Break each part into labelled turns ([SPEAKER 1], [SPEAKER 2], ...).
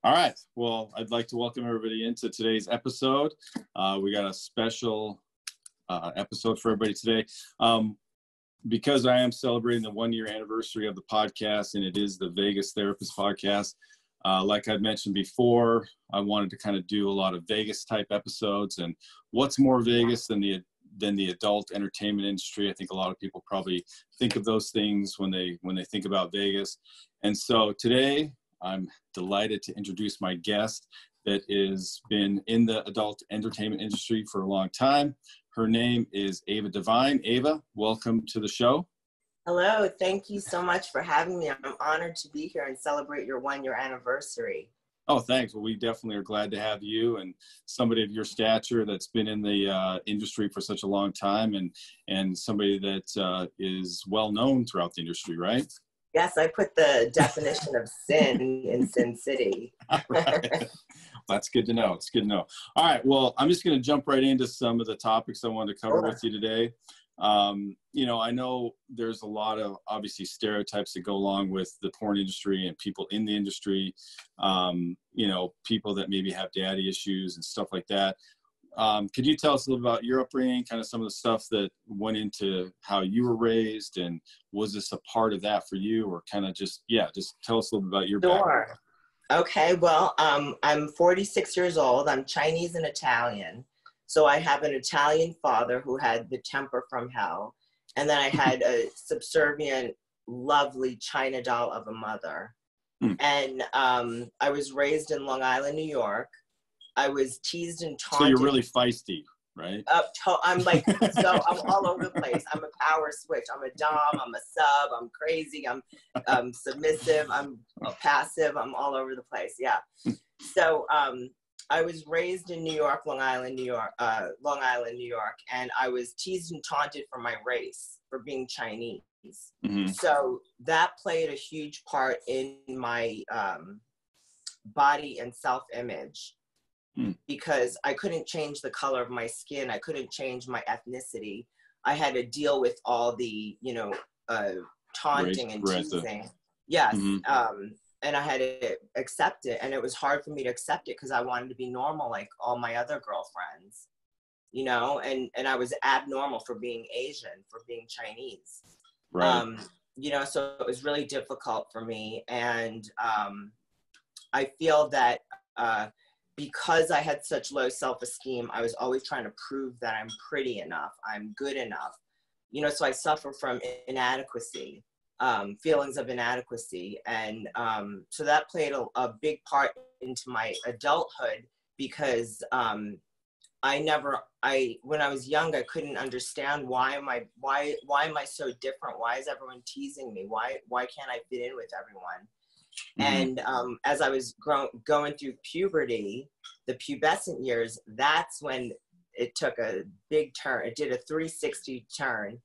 [SPEAKER 1] All right. Well, I'd like to welcome everybody into today's episode. We got a special episode for everybody today. Because I am celebrating the 1-year anniversary of the podcast, and it is the Vegas Therapist podcast. Like I've mentioned before, I wanted to kind of do a lot of Vegas type episodes. And what's more Vegas than the adult entertainment industry? I think a lot of people probably think of those things when they think about Vegas. And so today, I'm delighted to introduce my guest that has been in the adult entertainment industry for a long time. Her name is Ava Devine. Ava, welcome to the show.
[SPEAKER 2] Hello, thank you so much for having me. I'm honored to be here and celebrate your 1-year anniversary. Oh,
[SPEAKER 1] thanks. Well, we definitely are glad to have you and somebody of your stature that's been in the industry for such a long time and somebody that is well known throughout the industry, right?
[SPEAKER 2] Yes, I put the definition of sin in Sin City.
[SPEAKER 1] Right. That's good to know. It's good to know. All right. Well, I'm just going to jump right into some of the topics I wanted to cover with you today. I know there's a lot of obviously stereotypes that go along with the porn industry and people in the industry, people that maybe have daddy issues and stuff like that. Could you tell us a little about your upbringing, kind of some of the stuff that went into how you were raised, and was this a part of that for you, or kind of just tell us a little bit about your background.
[SPEAKER 2] Okay, well, I'm 46 years old. I'm Chinese and Italian. So I have an Italian father who had the temper from hell. And then I had a subservient, lovely China doll of a mother. And I was raised in Long Island, New York. I was teased and taunted.
[SPEAKER 1] So you're really feisty, right?
[SPEAKER 2] I'm all over the place. I'm a power switch. I'm a dom, I'm a sub, I'm crazy, I'm submissive, I'm passive, I'm all over the place, yeah. So I was raised in New York, Long Island, New York, and I was teased and taunted for my race, for being Chinese. Mm-hmm. So that played a huge part in my body and self-image. Because I couldn't change the color of my skin. I couldn't change my ethnicity. I had to deal with all the, taunting and teasing. Yes. Mm-hmm. And I had to accept it. And it was hard for me to accept it because I wanted to be normal like all my other girlfriends, and I was abnormal for being Asian, for being Chinese.
[SPEAKER 1] Right.
[SPEAKER 2] So it was really difficult for me. And I feel that because I had such low self-esteem, I was always trying to prove that I'm pretty enough, I'm good enough. So I suffer from inadequacy, feelings of inadequacy. And so that played a big part into my adulthood because when I was young, I couldn't understand why am I so different? Why is everyone teasing me? Why can't I fit in with everyone? Mm-hmm. And as I was going through puberty, the pubescent years, that's when it took a big turn. It did a 360 turn.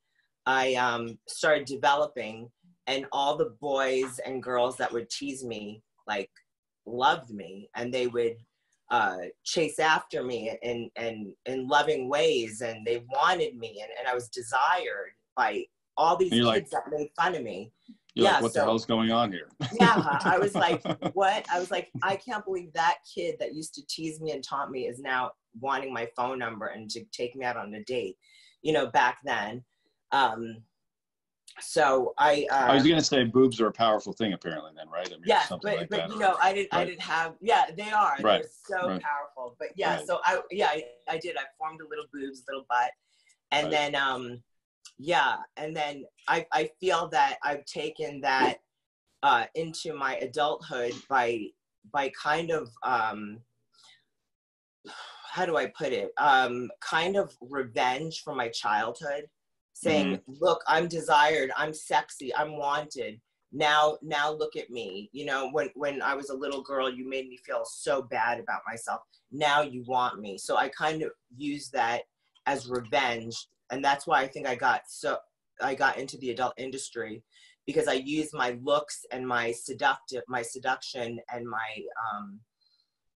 [SPEAKER 2] I started developing, and all the boys and girls that would tease me, loved me, and they would chase after me in loving ways, and they wanted me, and I was desired by all these kids that made fun of me.
[SPEAKER 1] What the hell's going on here?
[SPEAKER 2] Yeah, I was like, what? I was like, I can't believe that kid that used to tease me and taunt me is now wanting my phone number and to take me out on a date, back then. So I
[SPEAKER 1] was going to say boobs are a powerful thing apparently then, right? I mean,
[SPEAKER 2] yeah, I didn't have, yeah, they are.
[SPEAKER 1] Right.
[SPEAKER 2] They're so powerful. But yeah, right. So I did. I formed a little boobs, little butt. And then, and then I feel that I've taken that into my adulthood by kind of, how do I put it? Kind of revenge for my childhood, saying, mm-hmm. Look, I'm desired, I'm sexy, I'm wanted. Now look at me. When I was a little girl, you made me feel so bad about myself. Now you want me. So I kind of use that as revenge. And that's why I think I got into the adult industry, because I used my looks and my seduction and my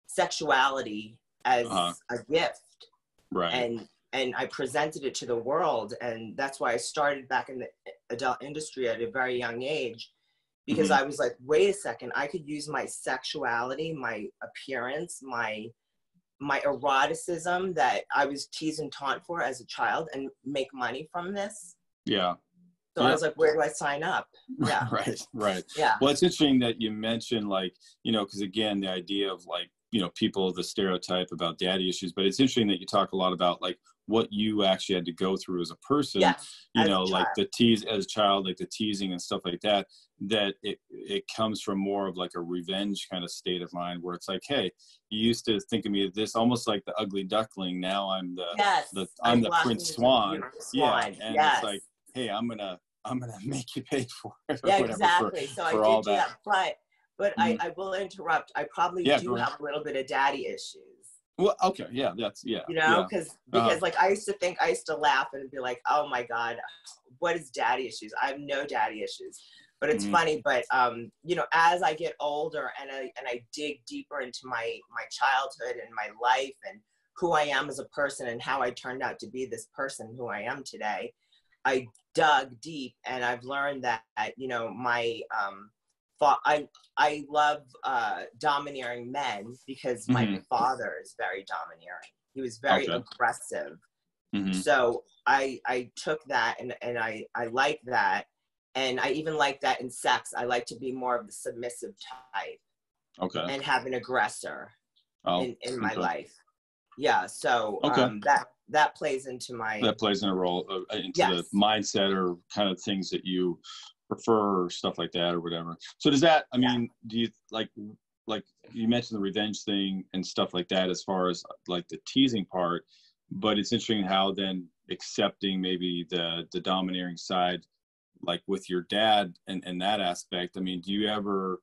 [SPEAKER 2] sexuality as a gift.
[SPEAKER 1] Right.
[SPEAKER 2] And I presented it to the world. And that's why I started back in the adult industry at a very young age, because I was like, wait a second, I could use my sexuality, my appearance, my eroticism that I was teased and taught for as a child and make money from this.
[SPEAKER 1] Yeah.
[SPEAKER 2] So I was like, where do I sign up? Yeah.
[SPEAKER 1] Right.
[SPEAKER 2] Yeah.
[SPEAKER 1] Well, it's interesting that you mentioned, like, you know, because again, the idea of like, you know, people, the stereotype about daddy issues, but it's interesting that you talk a lot about like what you actually had to go through as a person, you know, like the tease as a child, like the teasing and stuff like that, that it comes from more of like a revenge kind of state of mind where it's like, hey, you used to think of me as this, almost like the ugly duckling. Now I'm I'm the Prince Swan. Yeah. And it's like, hey, I'm gonna make you pay for it. Or whatever,
[SPEAKER 2] exactly. So
[SPEAKER 1] for
[SPEAKER 2] I
[SPEAKER 1] all
[SPEAKER 2] did do that, but I will interrupt. I probably do have a little bit of daddy issues.
[SPEAKER 1] Well, okay, yeah, you know,
[SPEAKER 2] because like I used to laugh and be like, oh my God, what is daddy issues? I have no daddy issues. But it's funny, but you know, as I get older and I dig deeper into my childhood and my life and who I am as a person and how I turned out to be this person who I am today, I dug deep and I've learned that, you know, I love domineering men because my father is very domineering. He was very aggressive. So I took that and I like that. And I even like that in sex. I like to be more of the submissive type. Okay. And have an aggressor in my life. Yeah. So that plays into
[SPEAKER 1] a role into the mindset or kind of things that you prefer or stuff like that or whatever. So does that, I mean, do you like you mentioned the revenge thing and stuff like that as far as like the teasing part, but it's interesting how then accepting maybe the domineering side, like with your dad and that aspect. I mean, do you ever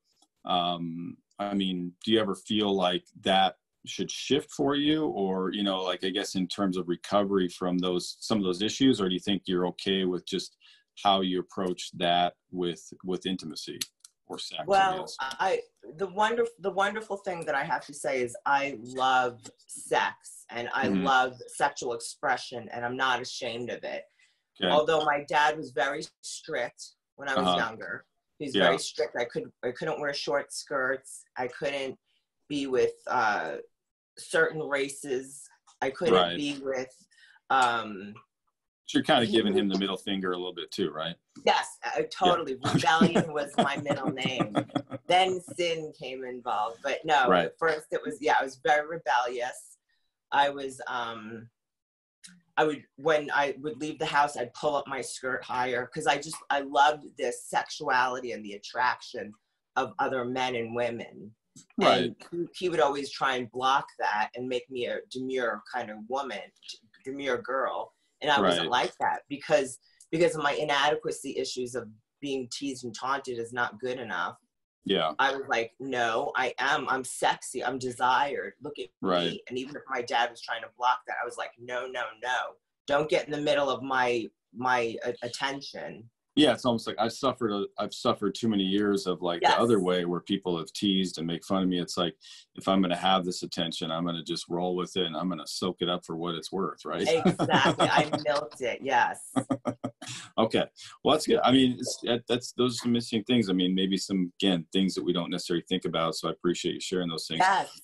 [SPEAKER 1] feel like that should shift for you, or, you know, like, I guess in terms of recovery from some of those issues, or do you think you're okay with just how you approach that with intimacy or sex?
[SPEAKER 2] Well, the wonderful thing that I have to say is I love sex and I love sexual expression, and I'm not ashamed of it. Okay. Although my dad was very strict when I was younger. He's very strict. I couldn't wear short skirts. I couldn't be with certain races. I couldn't be with
[SPEAKER 1] So you're kind of giving him the middle finger a little bit too, right?
[SPEAKER 2] Yes, totally. Yeah. Rebellion was my middle name. Then sin came involved. But no, first it was, I was very rebellious. I was, when I would leave the house, I'd pull up my skirt higher because I loved this sexuality and the attraction of other men and women. Right. And he would always try and block that and make me a demure kind of woman, demure girl. And I wasn't like that because of my inadequacy issues of being teased and taunted is not good enough. Yeah. I was like, no, I'm sexy. I'm desired. Look at me. And even if my dad was trying to block that, I was like, no. Don't get in the middle of my attention. Yeah, it's almost like I've suffered too many years of like the other way where people have teased and make fun of me. It's like, if I'm going to have this attention, I'm going to just roll with it and I'm going to soak it up for what it's worth, right? Exactly. I milked it. Yes. Okay. Well, that's good. I mean, those are some missing things. I mean, maybe some, again, things that we don't necessarily think about. So I appreciate you sharing those things. Yes.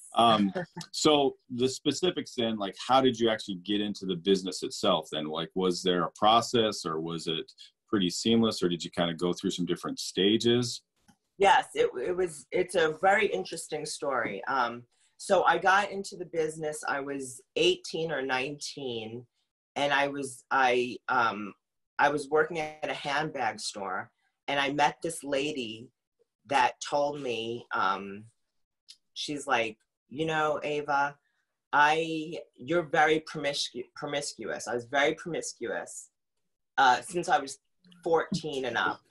[SPEAKER 2] So the specifics then, like, how did you actually get into the business itself then? Like, was there a process or was it pretty seamless, or did you kind of go through some different stages? Yes, it's a very interesting story. So I got into the business, I was 18 or 19, and I was working at a handbag store, and I met this lady that told me, she's like, you know, Ava, you're very promiscuous. I was very promiscuous since I was 14 and up.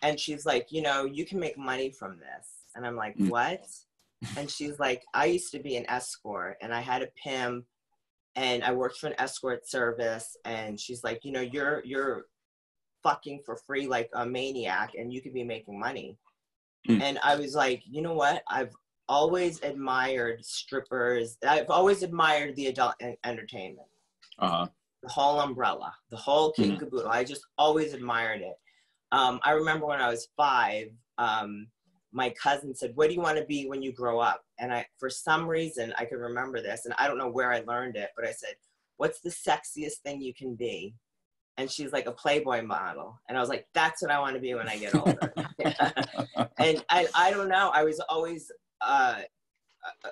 [SPEAKER 2] And she's like, you know, you can make money from this. And I'm like, what? And she's like, I used to be an escort and I had a pimp and I worked for an escort service. And she's like, you know, you're fucking for free like a maniac and you could be making money. And I was like, you know what? I've always admired strippers. I've always admired the adult entertainment. The whole umbrella, the whole kit and caboodle. I just always admired it. I remember when I was 5, my cousin said, what do you want to be when you grow up? And for some reason, I can remember this, and I don't know where I learned it, but I said, what's the sexiest thing you can be? And she's like, a Playboy model. And I was like, that's what I want to be when I get older. And I don't know. I was always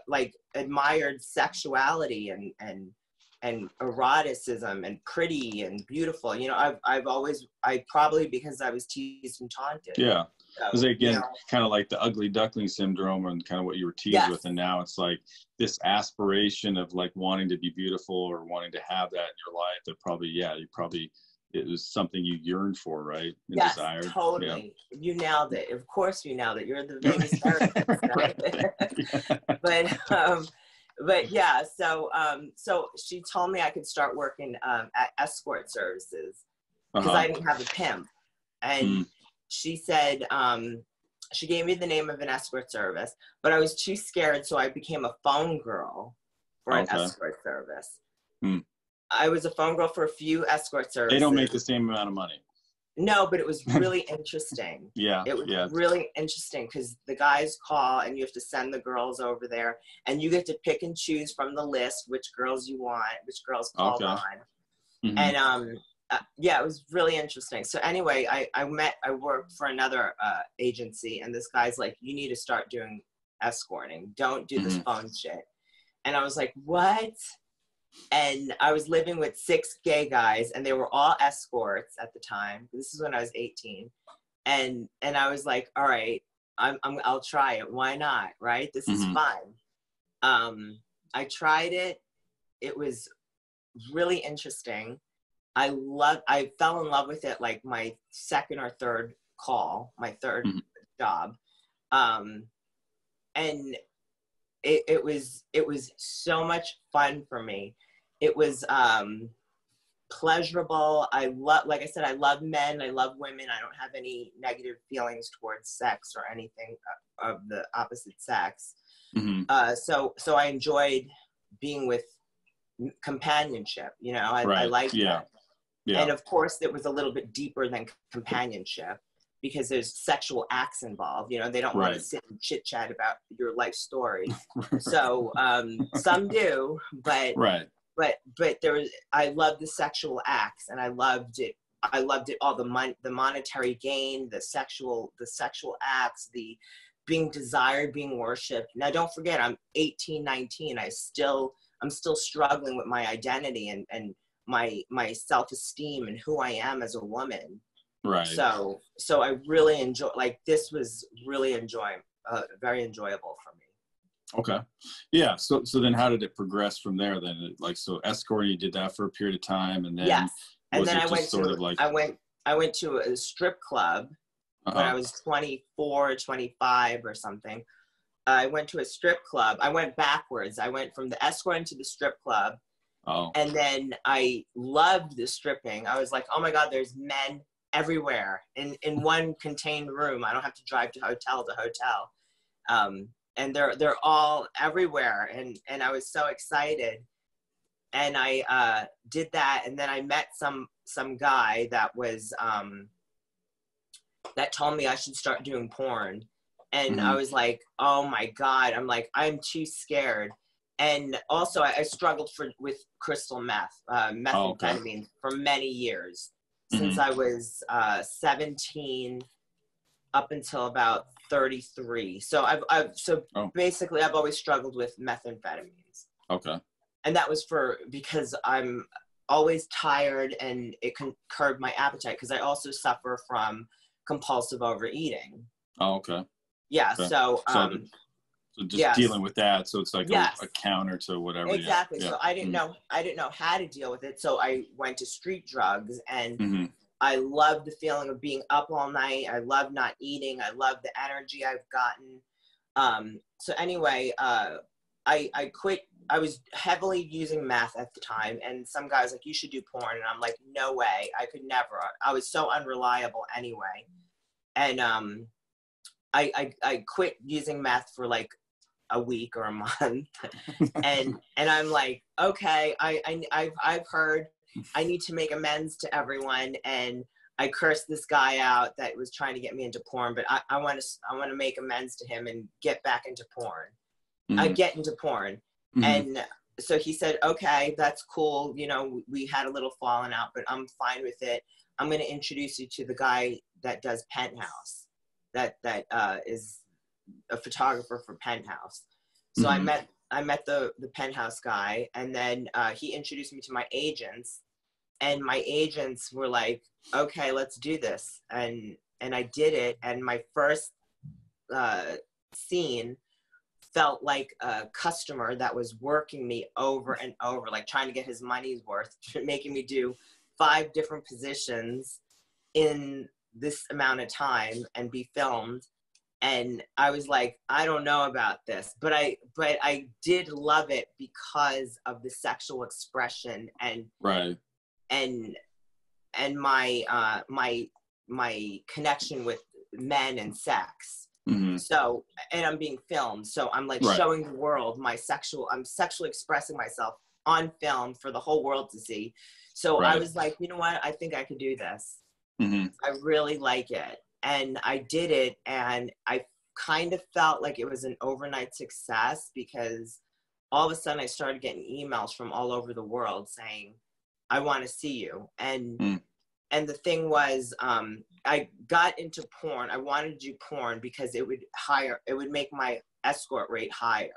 [SPEAKER 2] like admired sexuality and eroticism and pretty and beautiful. You know, I probably, because I was teased and taunted.
[SPEAKER 1] Yeah.
[SPEAKER 2] So,
[SPEAKER 1] Because again,
[SPEAKER 2] you know,
[SPEAKER 1] kind of like the ugly duckling syndrome and kind of what you were teased
[SPEAKER 2] yes.
[SPEAKER 1] with. And now it's like this aspiration of like wanting to be beautiful or wanting to have that in your life that probably, it was something you yearned for, right? And
[SPEAKER 2] yes,
[SPEAKER 1] desired.
[SPEAKER 2] totally. Yeah. You nailed it. Of course you nailed it. You're the Vegas therapist, right? But yeah, so she told me I could start working at escort services because I didn't have a pimp. And she said, she gave me the name of an escort service, but I was too scared, so I became a phone girl for an escort service. I was a phone girl for a few escort services.
[SPEAKER 1] They don't make the same amount of money.
[SPEAKER 2] No, but it was really interesting.
[SPEAKER 1] Yeah.
[SPEAKER 2] It was really interesting because the guys call and you have to send the girls over there and you get to pick and choose from the list which girls you want, which girls call on. And yeah, it was really interesting. So anyway, I worked for another agency, and this guy's like, you need to start doing escorting. Don't do this phone shit. And I was like, what? And I was living with 6 gay guys, and they were all escorts at the time. This is when I was 18. And I was like, all right, I'll try it. Why not? Right? This is fun. I tried it. It was really interesting. I fell in love with it like my second or third call, my third job. And it was so much fun for me. It was pleasurable. Like I said, I love men. I love women. I don't have any negative feelings towards sex or anything of the opposite sex. So I enjoyed being with companionship. You know, I liked that. Yeah. And of course, it was a little bit deeper than companionship because there's sexual acts involved. You know, they don't want to sit and chit chat about your life story. So some do, but I loved the sexual acts, and I loved it. I loved it all, the monetary gain, the sexual acts, the being desired, being worshipped. Now, don't forget, I'm 18, 19. I'm still struggling with my identity and my self-esteem and who I am as a woman. Right. So I really enjoy, like, this was really very enjoyable for me.
[SPEAKER 1] Okay. Yeah. So then how did it progress from there then? Like, so escort, you did that for a period of time, and then
[SPEAKER 2] yes. And then I went to a strip club when I was 24, 25 or something. I went to a strip club. I went backwards. I went from the escort into the strip club. Oh. And then I loved the stripping. I was like, oh my God, there's men everywhere in one contained room. I don't have to drive to hotel. And they're all everywhere. And I was so excited. And I did that. And then I met some guy that was, that told me I should start doing porn. And I was like, oh my God. I'm like, I'm too scared. And also I struggled with crystal methamphetamine for many years, since I was 17 up until about 33. So basically I've always struggled with methamphetamines. Okay. And that was because I'm always tired, and it can curb my appetite, because I also suffer from compulsive overeating. Oh, okay. Yeah. Okay. So
[SPEAKER 1] just dealing with that. So it's like a counter to whatever.
[SPEAKER 2] Exactly. Yeah. So I didn't know how to deal with it. So I went to street drugs, and I loved the feeling of being up all night. I love not eating. I love the energy I've gotten. So anyway, I quit. I was heavily using meth at the time, and some guys like, you should do porn. And I'm like, no way. I could never. I was so unreliable anyway. And I quit using meth for like a week or a month. and I'm like, okay, I've heard I need to make amends to everyone, and I cursed this guy out that was trying to get me into porn, but I want to make amends to him and get back into porn.
[SPEAKER 1] Mm-hmm.
[SPEAKER 2] Get into porn.
[SPEAKER 1] Mm-hmm.
[SPEAKER 2] And so he said, okay, that's cool. You know, we had a little falling out, but I'm fine with it. I'm going to introduce you to the guy that does Penthouse, that is a photographer for Penthouse. So
[SPEAKER 1] Mm-hmm.
[SPEAKER 2] I met the Penthouse guy, and then he introduced me to my agents, and my agents were like, okay, let's do this. And I did it. And my first scene felt like a customer that was working me over and over, like trying to get his money's worth, making me do 5 different positions in this amount of time and be filmed. And I was like, I don't know about this, but I did love it because of the sexual expression and
[SPEAKER 1] right.
[SPEAKER 2] and my my connection with men and sex.
[SPEAKER 1] Mm-hmm.
[SPEAKER 2] So, and I'm being filmed, so I'm like
[SPEAKER 1] right.
[SPEAKER 2] showing the world I'm sexually expressing myself on film for the whole world to see. So
[SPEAKER 1] right.
[SPEAKER 2] I was like, you know what, I think I could do this.
[SPEAKER 1] Mm-hmm.
[SPEAKER 2] I really like it. And I did it, and I kind of felt like it was an overnight success, because all of a sudden I started getting emails from all over the world saying, I want to see you. And and the thing was, I got into porn. I wanted to do porn because it would make my escort rate higher.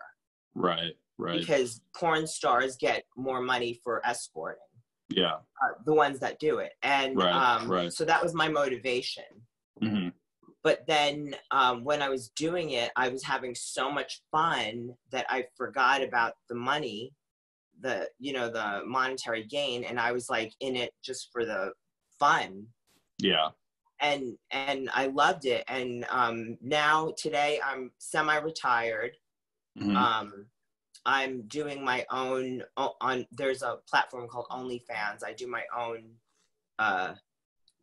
[SPEAKER 1] Right.
[SPEAKER 2] Because porn stars get more money for escorting.
[SPEAKER 1] Yeah.
[SPEAKER 2] The ones that do it. And
[SPEAKER 1] right.
[SPEAKER 2] So that was my motivation.
[SPEAKER 1] Mm-hmm.
[SPEAKER 2] But then when I was doing it, I was having so much fun that I forgot about the money, the monetary gain. And I was like in it just for the fun.
[SPEAKER 1] Yeah.
[SPEAKER 2] And I loved it. And now today I'm semi-retired.
[SPEAKER 1] Mm-hmm.
[SPEAKER 2] I'm doing my own there's a platform called OnlyFans. I do my own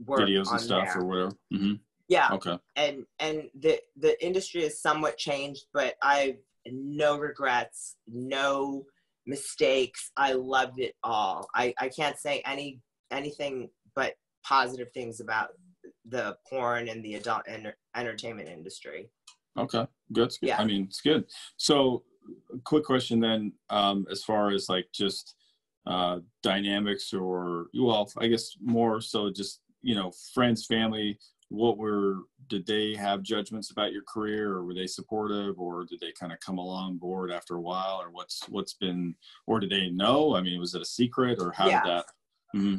[SPEAKER 2] work,
[SPEAKER 1] videos and stuff
[SPEAKER 2] there.
[SPEAKER 1] Or whatever. Mm-hmm.
[SPEAKER 2] Yeah.
[SPEAKER 1] Okay.
[SPEAKER 2] And the industry has somewhat changed, but I've no regrets, no mistakes. I loved it all. I can't say anything but positive things about the porn and the adult entertainment industry.
[SPEAKER 1] Okay, good.
[SPEAKER 2] Yeah.
[SPEAKER 1] I mean, it's good. So, quick question then, as far as like just dynamics, or, well, I guess more so just, friends, family, did they have judgments about your career, or were they supportive, or did they kind of come along board after a while, or what's been, or did they know? I mean, was it a secret, or how did that? Mm-hmm.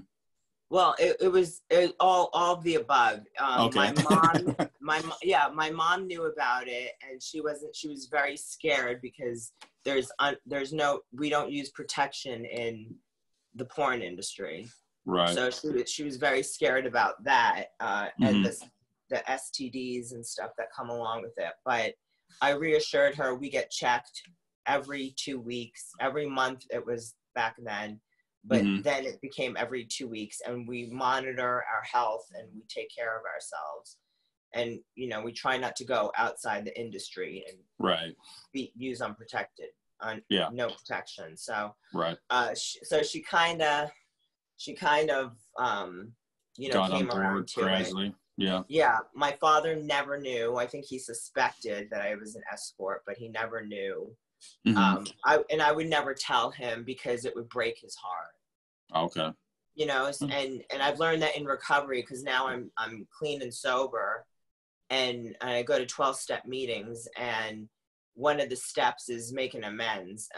[SPEAKER 2] Well, it was all of the above.
[SPEAKER 1] Okay.
[SPEAKER 2] My mom knew about it, and she was very scared because we don't use protection in the porn industry.
[SPEAKER 1] Right.
[SPEAKER 2] So she was very scared about that, and the STDs and stuff that come along with it. But I reassured her we get checked every 2 weeks, every month it was back then. But then it became every 2 weeks, and we monitor our health and we take care of ourselves. And, we try not to go outside the industry and use unprotected, no protection. So, so she kind of,
[SPEAKER 1] got
[SPEAKER 2] came around to
[SPEAKER 1] gradually.
[SPEAKER 2] It.
[SPEAKER 1] Yeah.
[SPEAKER 2] Yeah. My father never knew. I think he suspected that I was an escort, but he never knew. I would never tell him because it would break his heart.
[SPEAKER 1] Okay.
[SPEAKER 2] And I've learned that in recovery, because now I'm clean and sober, and I go to 12-step meetings, and one of the steps is making amends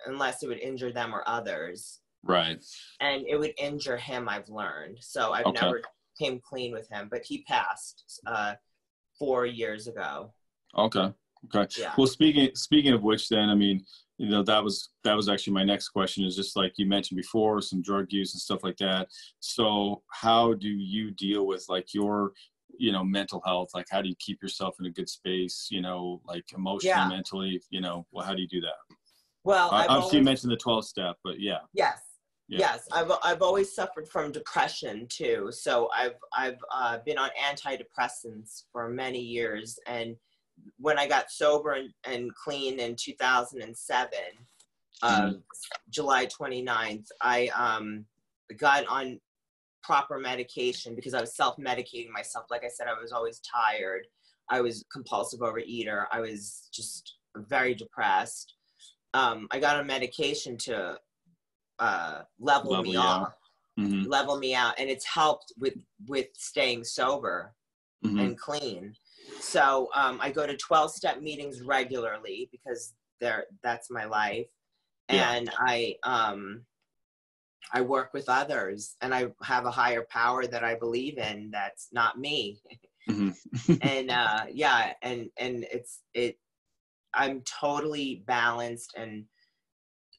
[SPEAKER 2] unless it would injure them or others. Right. And it would injure him, I've learned. So I've never came clean with him, but he passed 4 years ago.
[SPEAKER 1] Okay. Yeah. Well, speaking of which, then, I mean, that was actually my next question, is just like you mentioned before, some drug use and stuff like that. So how do you deal with like your, mental health? Like, how do you keep yourself in a good space, like emotionally, mentally, how do you do that?
[SPEAKER 2] Well,
[SPEAKER 1] obviously you mentioned the 12-step, but yeah.
[SPEAKER 2] Yes. Yeah. Yes. I've always suffered from depression too. So I've been on antidepressants for many years. And when I got sober and clean in 2007, July 29th, I got on proper medication because I was self-medicating myself. Like I said, I was always tired. I was a compulsive overeater. I was just very depressed. I got on medication to level me off, level me out, and it's helped with staying sober and clean. So I go to 12-step meetings regularly because that's my life, and I work with others, and I have a higher power that I believe in. That's not me. And I'm totally balanced and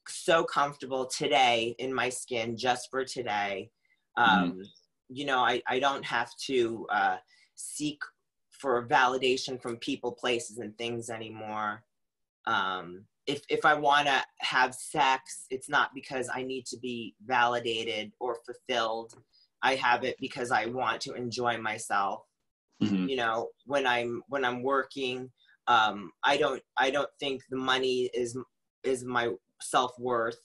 [SPEAKER 2] so comfortable today in my skin just for today. You know, I don't have to seek for validation from people, places, and things anymore. If I want to have sex, it's not because I need to be validated or fulfilled. I have it because I want to enjoy myself. You know, when I'm working, I don't think the money is my self-worth.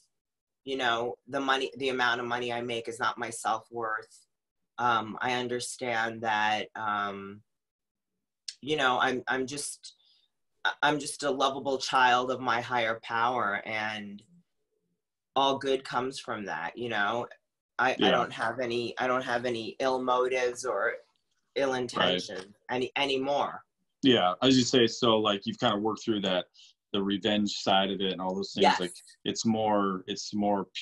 [SPEAKER 2] You know, the amount of money I make is not my self-worth. I understand that, you know, I'm just a lovable child of my higher power, and all good comes from that. You know, I don't have any ill motives or ill intention anymore.
[SPEAKER 1] Yeah, as you say, so like you've kind of worked through that, the revenge side of it and all those things. Like it's more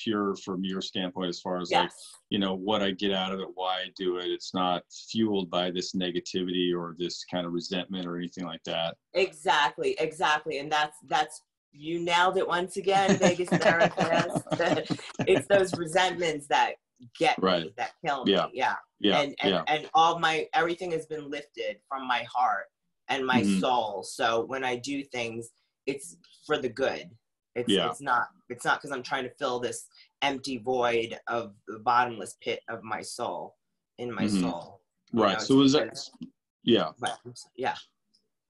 [SPEAKER 1] pure from your standpoint as far as like, you know, what I get out of it, why I do it. It's not fueled by this negativity or this kind of resentment or anything like that.
[SPEAKER 2] Exactly. And that's you nailed it once again, Vegas therapist. It's those resentments that get me, that kill me. And everything has been lifted from my heart and my soul. So when I do things, it's for the good. It's not because I'm trying to fill this empty void of the bottomless pit of my soul, in my soul.
[SPEAKER 1] Right. So was that? Yeah.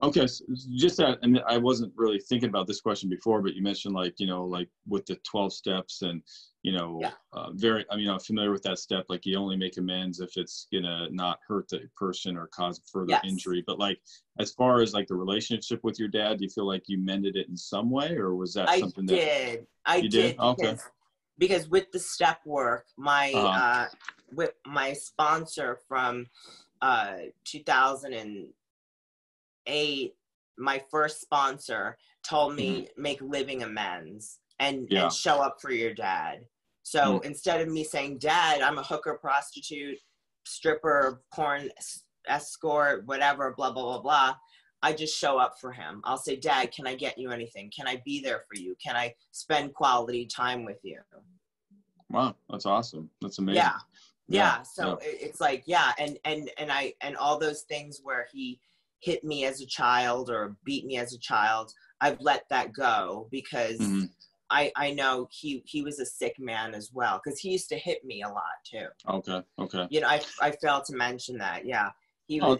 [SPEAKER 1] Okay, so just that, and I wasn't really thinking about this question before, but you mentioned like, you know, like with the 12 steps and, you know, I mean, I'm familiar with that step, like you only make amends if it's gonna not hurt the person or cause further injury. But like, as far as like the relationship with your dad, do you feel like you mended it in some way, or was that something that you did? Okay.
[SPEAKER 2] Because with the step work, with my sponsor from 2008, my first sponsor told me make living amends and show up for your dad. So instead of me saying, Dad, I'm a hooker, prostitute, stripper, porn escort, whatever, blah, blah, blah, blah, I just show up for him. I'll say, Dad, can I get you anything? Can I be there for you? Can I spend quality time with you?
[SPEAKER 1] Wow, that's awesome. That's amazing.
[SPEAKER 2] So it's like, and all those things where he hit me as a child or beat me as a child, I've let that go because I know he was a sick man as well, because he used to hit me a lot too. Okay. You know, I failed to mention that. He would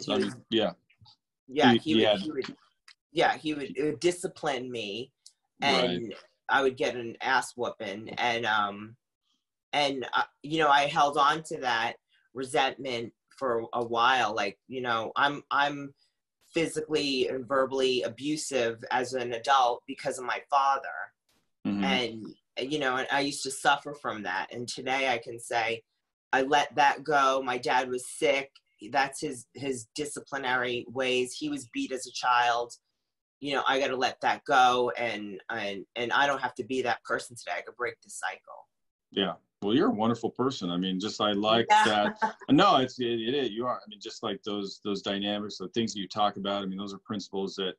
[SPEAKER 2] discipline me, and I would get an ass whooping, and you know, I held on to that resentment for a while. Like, you know, I'm physically and verbally abusive as an adult because of my father. And, you know, and I used to suffer from that. And today I can say, I let that go. My dad was sick. That's his disciplinary ways. He was beat as a child. You know, I got to let that go. And I don't have to be that person today. I could break the cycle.
[SPEAKER 1] Yeah. Well, you're a wonderful person. I mean, just I like that. No, it is. You are. I mean, just like those dynamics, the things that you talk about. I mean, those are principles that,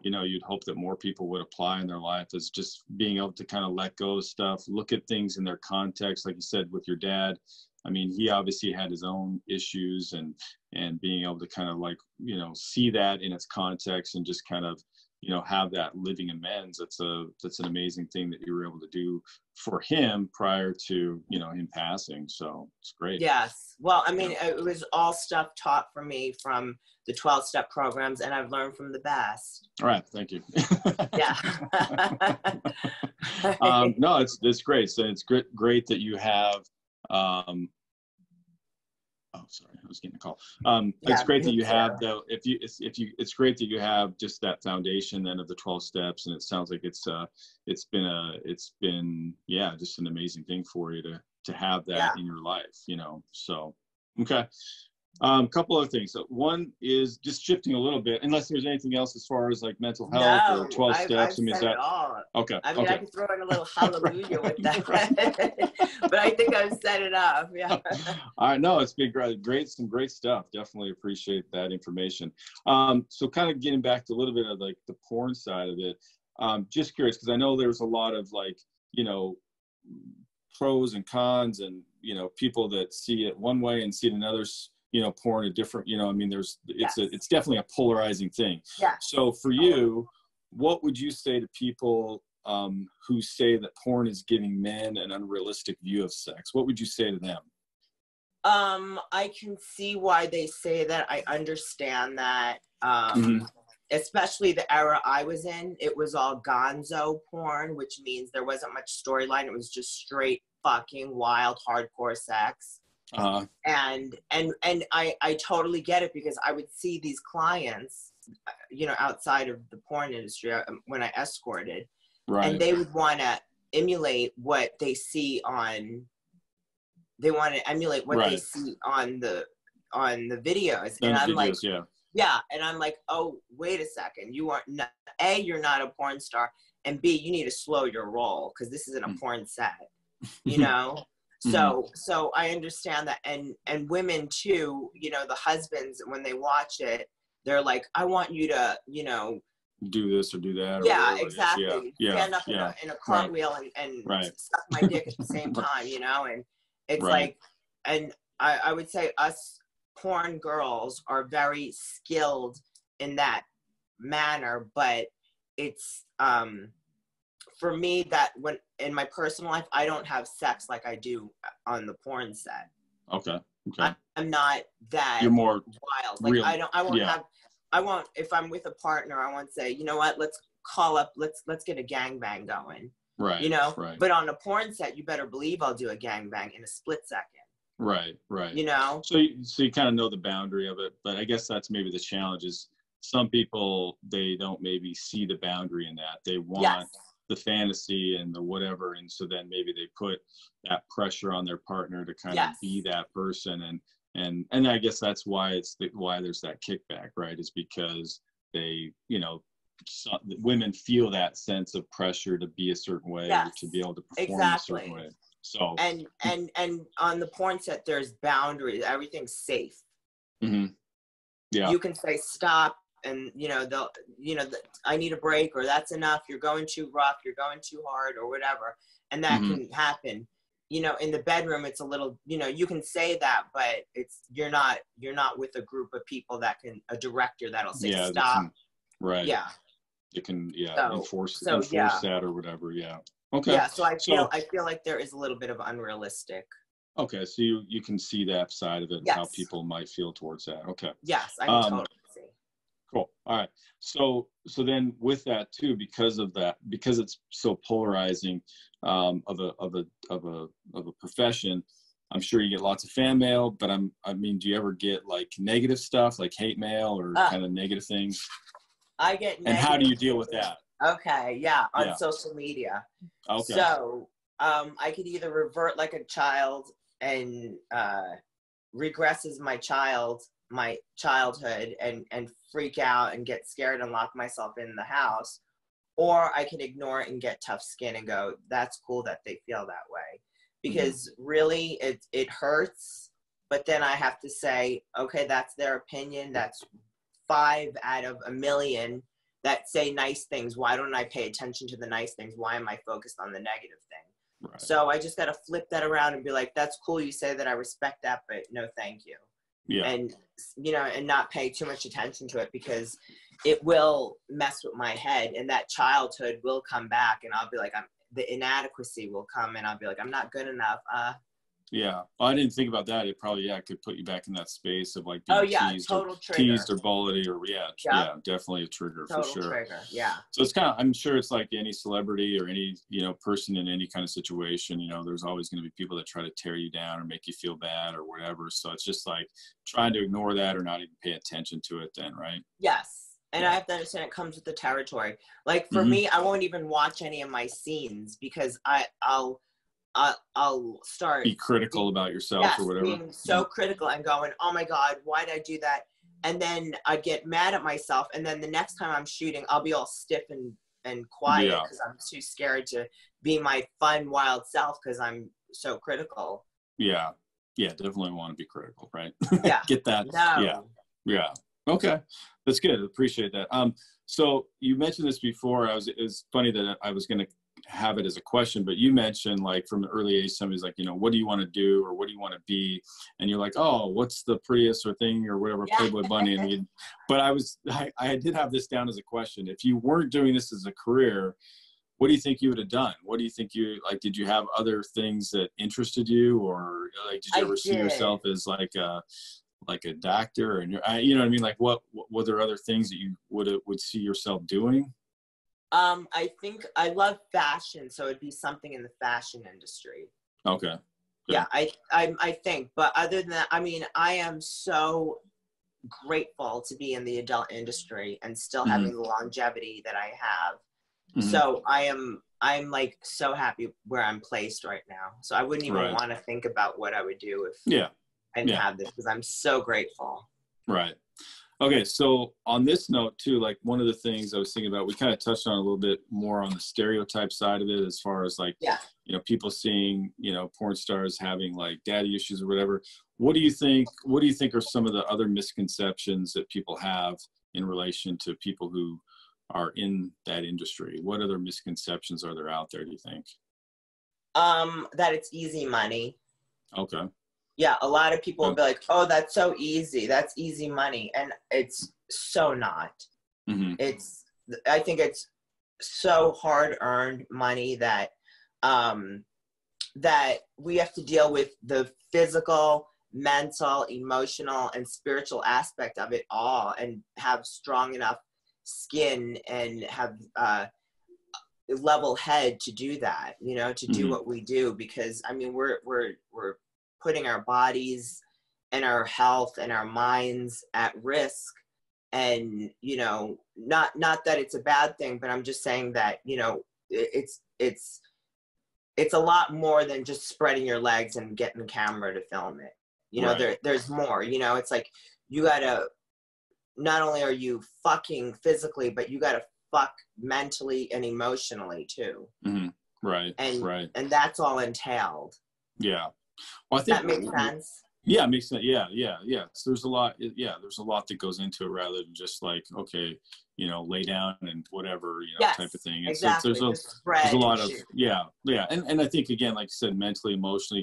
[SPEAKER 1] you know, you'd hope that more people would apply in their life, is just being able to kind of let go of stuff, look at things in their context. Like you said, with your dad, I mean, he obviously had his own issues, and being able to kind of like, you know, see that in its context and just kind of, you know, have that living amends. That's an amazing thing that you were able to do for him prior to, you know, him passing. So it's great.
[SPEAKER 2] Yes. Well, I mean, it was all stuff taught for me from the 12-step programs, and I've learned from the best.
[SPEAKER 1] All right. Thank you. No, it's great. So it's great that you have, was getting a call.
[SPEAKER 2] Yeah,
[SPEAKER 1] It's great that
[SPEAKER 2] me
[SPEAKER 1] you
[SPEAKER 2] too.
[SPEAKER 1] have though. It's great that you have just that foundation then of the 12 steps, and it sounds like it's been yeah, just an amazing thing for you to have that in your life, you know. So okay. Couple other things. So one is just shifting a little bit, unless there's anything else as far as like mental health or
[SPEAKER 2] No,
[SPEAKER 1] 12
[SPEAKER 2] I've
[SPEAKER 1] steps. I mean, is
[SPEAKER 2] said
[SPEAKER 1] that
[SPEAKER 2] it all.
[SPEAKER 1] okay?
[SPEAKER 2] I mean,
[SPEAKER 1] Okay.
[SPEAKER 2] I could throw in a little hallelujah with that, but I think I've set it up. Yeah.
[SPEAKER 1] All right. No, it's been great. Some great stuff. Definitely appreciate that information. So kind of getting back to a little bit of like the porn side of it. Just curious, because I know there's a lot of like, you know, pros and cons, and, you know, people that see it one way and see it another, you know, porn a different, you know, I mean, it's definitely a polarizing thing.
[SPEAKER 2] Yeah.
[SPEAKER 1] So for you, what would you say to people who say that porn is giving men an unrealistic view of sex? What would you say to them?
[SPEAKER 2] I can see why they say that. I understand that. Especially the era I was in, it was all gonzo porn, which means there wasn't much storyline. It was just straight fucking wild, hardcore sex. And I totally get it, because I would see these clients, you know, outside of the porn industry when I escorted, and they would want to emulate what they see on. They want to emulate what they see on the videos, and I'm like, yeah, and I'm like, oh, wait a second, you are not, A, you're not a porn star, and B, you need to slow your roll, because this isn't a porn set, you know. So I understand that, and women too, you know, the husbands, when they watch it, they're like, I want you to, you know,
[SPEAKER 1] do this or do that.
[SPEAKER 2] Yeah, exactly. Stand up in a cartwheel and suck my dick at the same time, you know, and it's like, and I would say us porn girls are very skilled in that manner, but it's for me, that when in my personal life, I don't have sex like I do on the porn set.
[SPEAKER 1] Okay.
[SPEAKER 2] I'm not that.
[SPEAKER 1] You're more
[SPEAKER 2] wild. Like real, I won't, if I'm with a partner, I won't say, you know what, let's call up, let's get a gangbang going.
[SPEAKER 1] Right.
[SPEAKER 2] You know?
[SPEAKER 1] Right.
[SPEAKER 2] But on a porn set, you better believe I'll do a gangbang in a split second.
[SPEAKER 1] Right.
[SPEAKER 2] You know?
[SPEAKER 1] So you kind of know the boundary of it, but I guess that's maybe the challenge is some people, they don't maybe see the boundary in that. They want the fantasy and the whatever, and so then maybe they put that pressure on their partner to kind of be that person, and I guess that's why why there's that kickback, right? Is because they, you know, women feel that sense of pressure to be a certain way, to be able to perform a certain way. So
[SPEAKER 2] and on the porn set, there's boundaries. Everything's safe.
[SPEAKER 1] Yeah,
[SPEAKER 2] you can say stop, and you know they'll, you know, I need a break, or that's enough, you're going too rough, you're going too hard, or whatever, and that can happen. You know, in the bedroom, it's a little, you know, you can say that, but it's you're not with a group of people that can, a director that'll say stop.
[SPEAKER 1] It can enforce that or whatever. So I
[SPEAKER 2] feel like there is a little bit of unrealistic.
[SPEAKER 1] Okay, so you can see that side of it, and how people might feel towards that. Okay.
[SPEAKER 2] Yes, I can totally see.
[SPEAKER 1] Cool. All right. So then with that too, because of that, because it's so polarizing of a profession, I'm sure you get lots of fan mail, but I mean, do you ever get like negative stuff, like hate mail or kind of negative things?
[SPEAKER 2] I get negative.
[SPEAKER 1] And how do you deal with that?
[SPEAKER 2] Okay, on social media.
[SPEAKER 1] Okay.
[SPEAKER 2] So I could either revert like a child and regresses my childhood and freak out and get scared and lock myself in the house, or I can ignore it and get tough skin and go, that's cool that they feel that way, because really it hurts, but then I have to say, okay, that's their opinion. That's 5 out of a million that say nice things. Why don't I pay attention to the nice things? Why am I focused on the negative thing? So I just got to flip that around and be like, that's cool, you say that, I respect that, but no thank you. And you know, and not pay too much attention to it, because it will mess with my head, and that childhood will come back, and I'll be like, the inadequacy will come, and I'll be like, I'm not good enough.
[SPEAKER 1] Yeah. Well, I didn't think about that. It probably, yeah, could put you back in that space of like
[SPEAKER 2] Oh
[SPEAKER 1] being
[SPEAKER 2] yeah, total trigger.
[SPEAKER 1] teased or bullied or yeah,
[SPEAKER 2] Yep.
[SPEAKER 1] yeah, definitely a trigger for
[SPEAKER 2] Total
[SPEAKER 1] sure.
[SPEAKER 2] trigger. Yeah.
[SPEAKER 1] So it's kind of, I'm sure it's like any celebrity or any, you know, person in any kind of situation, you know, there's always going to be people that try to tear you down or make you feel bad or whatever. So it's just like trying to ignore that or not even pay attention to it then, right?
[SPEAKER 2] Yes. And
[SPEAKER 1] Yeah.
[SPEAKER 2] I have to understand it comes with the territory. Like for
[SPEAKER 1] Mm-hmm.
[SPEAKER 2] me, I won't even watch any of my scenes because I'll start
[SPEAKER 1] Be critical
[SPEAKER 2] being,
[SPEAKER 1] about yourself or
[SPEAKER 2] yes,
[SPEAKER 1] whatever.
[SPEAKER 2] being so critical and going, oh my God, why did I do that? And then I get mad at myself. And then the next time I'm shooting, I'll be all stiff and quiet
[SPEAKER 1] Yeah.
[SPEAKER 2] because I'm too scared to be my fun, wild self because I'm so critical.
[SPEAKER 1] Yeah. Yeah. Definitely want to be critical, right?
[SPEAKER 2] Yeah.
[SPEAKER 1] Get that.
[SPEAKER 2] No.
[SPEAKER 1] Yeah. Yeah. Okay. That's good. Appreciate that. So you mentioned this before. It's funny that I was going to have it as a question, but you mentioned like from an early age, somebody's like, you know, what do you want to do or what do you want to be? And you're like, oh, what's the prettiest or thing or whatever,
[SPEAKER 2] Yeah.
[SPEAKER 1] Playboy bunny. And but I did have this down as a question. If you weren't doing this as a career, what do you think you would have done? What do you think did you have other things that interested you or like, did you ever see yourself as like a doctor and you know what I mean? Like what were there other things that you would see yourself doing?
[SPEAKER 2] I think I love fashion, so it'd be something in the fashion industry.
[SPEAKER 1] Okay. Good.
[SPEAKER 2] Yeah, I think, but other than that, I mean, I am so grateful to be in the adult industry and still having the longevity that I have.
[SPEAKER 1] Mm-hmm.
[SPEAKER 2] So I'm like so happy where I'm placed right now. So I wouldn't even want to think about what I would do if I didn't have this because I'm so grateful.
[SPEAKER 1] Right. Okay. So on this note too, like one of the things I was thinking about, we kind of touched on a little bit more on the stereotype side of it, as far as like, you know, people seeing, you know, porn stars having like daddy issues or whatever. What do you think are some of the other misconceptions that people have in relation to people who are in that industry? What other misconceptions are there out there, do you think?
[SPEAKER 2] That it's easy money.
[SPEAKER 1] Okay.
[SPEAKER 2] Yeah, a lot of people will be like, oh, that's so easy. That's easy money. And it's so not.
[SPEAKER 1] Mm-hmm.
[SPEAKER 2] I think it's so hard-earned money that that we have to deal with the physical, mental, emotional, and spiritual aspect of it all and have strong enough skin and have level head to do that, you know, to do what we do. Because, I mean, we're putting our bodies and our health and our minds at risk. And, you know, not that it's a bad thing, but I'm just saying that, you know, it's a lot more than just spreading your legs and getting a camera to film it. You know, there's more, you know, it's like, you gotta, not only are you fucking physically, but you gotta fuck mentally and emotionally too.
[SPEAKER 1] Mm-hmm. Right.
[SPEAKER 2] And that's all entailed.
[SPEAKER 1] Yeah. Well, I think
[SPEAKER 2] that makes sense.
[SPEAKER 1] Yeah, it makes sense. Yeah. So there's a lot. There's a lot that goes into it rather than just like, okay, you know, lay down and whatever, you know, type of thing. It's,
[SPEAKER 2] exactly.
[SPEAKER 1] There's a lot of and I think again, like you said, mentally, emotionally,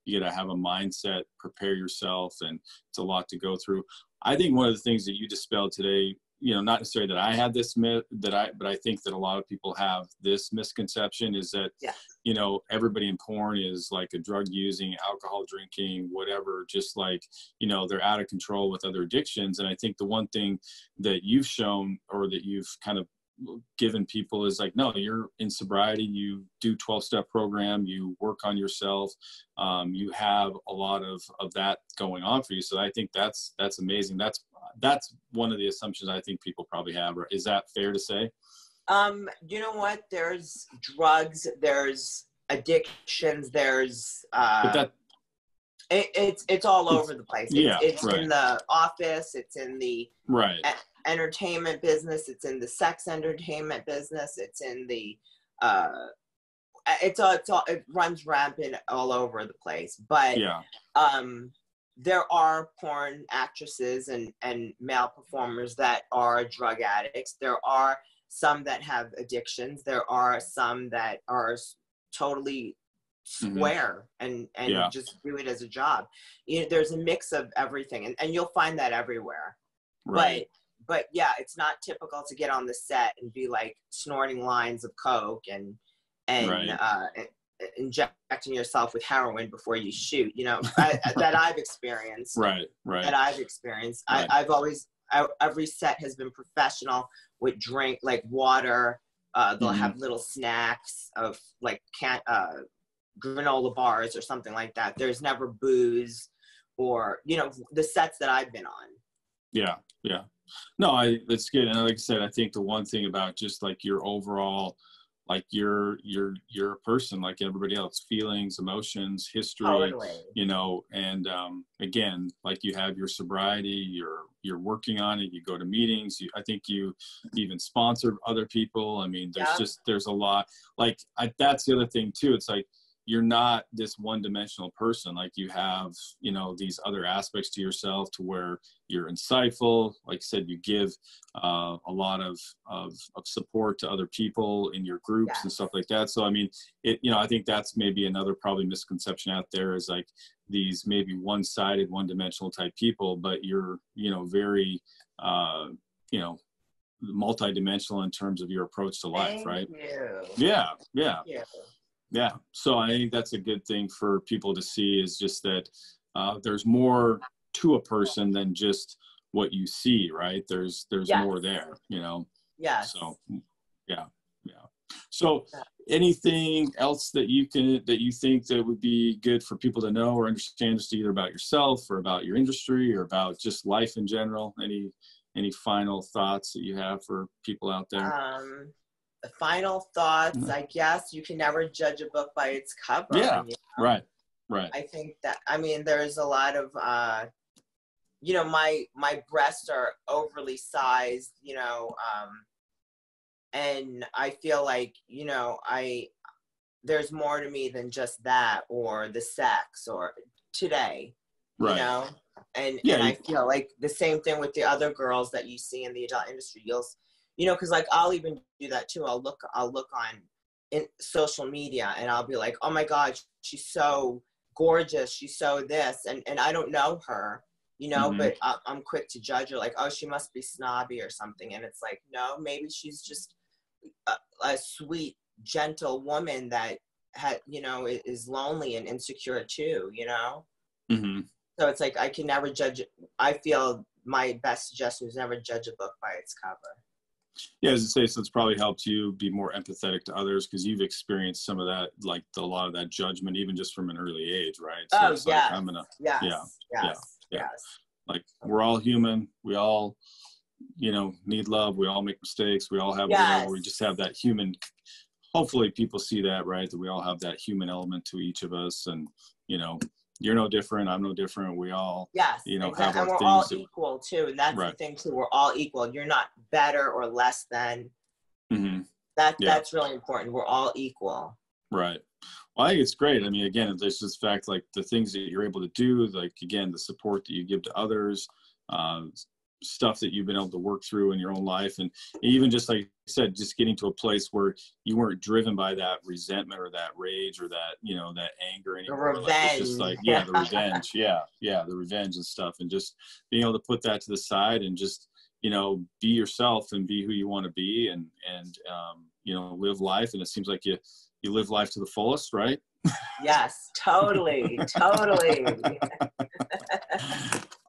[SPEAKER 1] you gotta have a mindset, prepare yourself, and it's a lot to go through. I think one of the things that you dispelled today, you know, not necessarily that I had this myth, but I think that a lot of people have this misconception is that, you know, everybody in porn is like a drug using, alcohol drinking, whatever, just like, you know, they're out of control with other addictions. And I think the one thing that you've shown or that you've kind of given people is like, no, you're in sobriety, you do 12-step program, you work on yourself, you have a lot of that going on for you. So I think that's amazing. That's one of the assumptions I think people probably have. Is that fair to say?
[SPEAKER 2] You know what? There's drugs, there's addictions, there's it's all over the place. It's in the office, it's in the entertainment business, it's in the sex entertainment business, it's in the it runs rampant all over the place. But there are porn actresses and male performers that are drug addicts. There are some that have addictions. There are some that are totally square and just do it as a job. You know, there's a mix of everything, and you'll find that everywhere. But yeah, it's not typical to get on the set and be like snorting lines of coke and injecting yourself with heroin before you shoot, you know, that I've experienced.
[SPEAKER 1] Right.
[SPEAKER 2] That I've experienced.
[SPEAKER 1] Right.
[SPEAKER 2] Every set has been professional with drink, like water. They'll have little snacks of like granola bars or something like that. There's never booze or, you know, the sets that I've been on. Yeah.
[SPEAKER 1] No, that's good. And like I said, I think the one thing about just like your overall, like you're a person like everybody else, feelings, emotions, history,
[SPEAKER 2] Totally.
[SPEAKER 1] you know, and again, like you have your sobriety, you're working on it, you go to meetings, I think you even sponsor other people. I mean, there's a lot, like that's the other thing too. It's like, you're not this one-dimensional person. Like you have, you know, these other aspects to yourself to where you're insightful. Like I said, you give a lot of support to other people in your groups and stuff like that. So, I mean, you know, I think that's maybe another probably misconception out there is like these maybe one-sided, one-dimensional type people, but you're, you know, very, you know, multi-dimensional in terms of your approach to life, right? Yeah. Yeah. So I think that's a good thing for people to see is just that there's more to a person than just what you see, right? There's more there, you know?
[SPEAKER 2] Yes.
[SPEAKER 1] So, yeah. So anything else that you think that would be good for people to know or understand just either about yourself or about your industry or about just life in general? Any final thoughts that you have for people out there?
[SPEAKER 2] The final thoughts, I guess you can never judge a book by its cover.
[SPEAKER 1] Yeah,
[SPEAKER 2] you know?
[SPEAKER 1] Right.
[SPEAKER 2] I think that, I mean, there's a lot of, you know, my breasts are overly sized, you know, and I feel like, you know, there's more to me than just that or the sex or today, you know, and I feel like the same thing with the other girls that you see in the adult industry. You know, because like I'll even do that too. I'll look on in social media and I'll be like, oh my God, she's so gorgeous. She's so this, and I don't know her, you know, but I'm quick to judge her like, oh, she must be snobby or something. And it's like, no, maybe she's just a sweet, gentle woman that you know, is lonely and insecure too, you know? So it's like, I can never judge. I feel my best suggestion is never judge a book by its cover.
[SPEAKER 1] Yeah, as I say, so it's probably helped you be more empathetic to others because you've experienced some of that, like a lot of that judgment, even just from an early age, right? So it's like, I'm gonna, like we're all human. We all, you know, need love. We all make mistakes. We all have whatever. We just have that human. Hopefully, people see that, right? That we all have that human element to each of us, and you know, you're no different. I'm no different. We all, you know, have our
[SPEAKER 2] and we're
[SPEAKER 1] things
[SPEAKER 2] all equal too. And that's the thing too. We're all equal. You're not better or less than. That's really important. We're all equal. Right.
[SPEAKER 1] Well, I think it's great. I mean, again, there's this fact, like the things that you're able to do, like again, the support that you give to others, stuff that you've been able to work through in your own life. And even just like I said, just getting to a place where you weren't driven by that resentment or that rage or that, you know, that anger anymore.
[SPEAKER 2] The revenge.
[SPEAKER 1] Like, it's just like, the revenge. The revenge and stuff. And just being able to put that to the side and just, you know, be yourself and be who you want to be and you know, live life. And it seems like you live life to the fullest, right?
[SPEAKER 2] Yes, totally.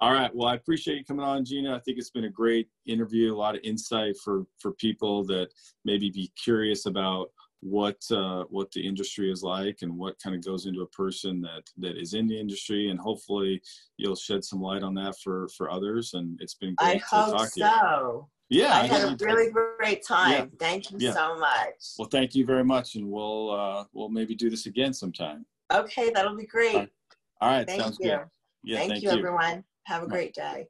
[SPEAKER 1] All right. Well, I appreciate you coming on, Gina. I think it's been a great interview, a lot of insight for people that maybe be curious about what the industry is like and what kind of goes into a person that is in the industry. And hopefully you'll shed some light on that for others. And it's been great to talk to you.
[SPEAKER 2] I hope so.
[SPEAKER 1] Yeah.
[SPEAKER 2] I had a really great time. Thank you so much.
[SPEAKER 1] Well, thank you very much. And we'll maybe do this again sometime.
[SPEAKER 2] Okay. That'll be great.
[SPEAKER 1] All right.
[SPEAKER 2] Thank
[SPEAKER 1] Sounds
[SPEAKER 2] you.
[SPEAKER 1] good. Yeah,
[SPEAKER 2] thank you, everyone. Have a great day.